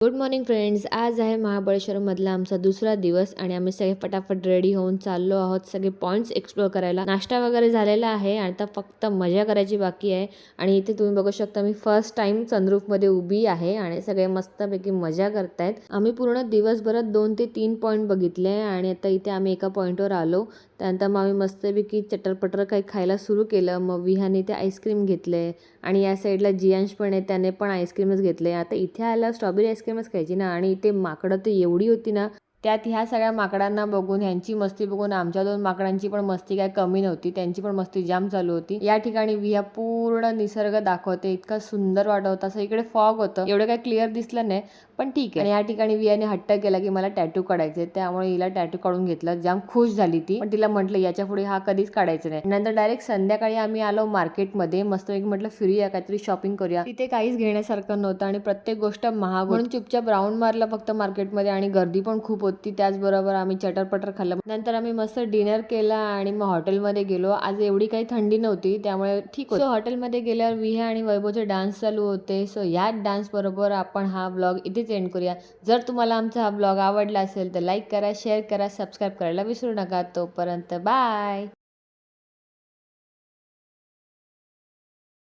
Good morning friends. आज आहे महाबळेश्वरमधला आमचा दुसरा दिवस आणि आम्ही सगळे फटाफट रेडी होऊन चाललो आहोत सगळे पॉईंट्स एक्सप्लोर करायला. नाश्ता वगैरे झालेला आहे आणि आता फक्त मजा करायची बाकी आहे. आणि इथे तुम्ही बघू शकता मी फर्स्ट टाइम सनरूफमध्ये उभी आहे आणि सगळे मस्तपैकी मजा करतायत. आम्ही पूर्ण दिवसभरात 2 ते 3 पॉईंट बघितले आणि आता इथे आम्ही एका पॉईंटवर आलो. त्यानंतर मग आम्ही मस्तपैकी चटरपटर काही खायला सुरू केलं. मग विहाने ते आईस्क्रीम घेतले आणि या साईडला जियांश पण आहे, त्याने पण आईस्क्रीमच घेतले. आता इथे आल्यावर स्ट्रॉबेरी आईस्क्रीमच खायची ना. आणि इथे माकडं तर एवढी होती ना, त्यात ह्या सगळ्या माकडांना बघून, ह्यांची मस्ती बघून आमच्या 2 माकडांची पण मस्ती काय कमी नव्हती. त्यांची पण मस्ती जाम चालू होती. या ठिकाणी विहा पूर्ण निसर्ग दाखवते. इतका सुंदर वाटत होता. असं इकडे फॉग होतं, एवढं काय क्लिअर दिसलं नाही पण ठीक आहे. आणि या ठिकाणी विहाने हट्ट केला की मला टॅटू काढायचे, त्यामुळे हिला टॅटू काढून घेतला. जाम खुश झाली ती, पण तिला म्हटलं याच्या पुढे हा कधीच काढायचा नाही. नंतर डायरेक्ट संध्याकाळी आम्ही आलो मार्केटमध्ये. मस्त एक म्हटलं फिरूया, काहीतरी शॉपिंग करूया. तिथे काहीच घेण्यासारखं नव्हतं आणि प्रत्येक गोष्ट महाग, म्हणून चुपचाप राऊंड मारला फक्त मार्केटमध्ये. आणि गर्दी पण खूप होती. त्याचबरोबर आम्ही चटरपटर खाल्लं. नंतर आम्ही मस्त डिनर केला आणि मग हॉटेलमध्ये गेलो. आज एवढी काही थंडी नव्हती त्यामुळे ठीक होतं. सो हॉटेलमध्ये गेल्यावर विहा आणि वैभवचे डान्स चालू होते. सो या डान्स बरोबर आपण हा व्लॉग इथेच एंड करूया. जर तुम्हाला आमचा हा व्लॉग आवडला असेल तर लाईक करा, शेअर करा, सबस्क्राईब करायला विसरू नका. तोपर्यंत बाय.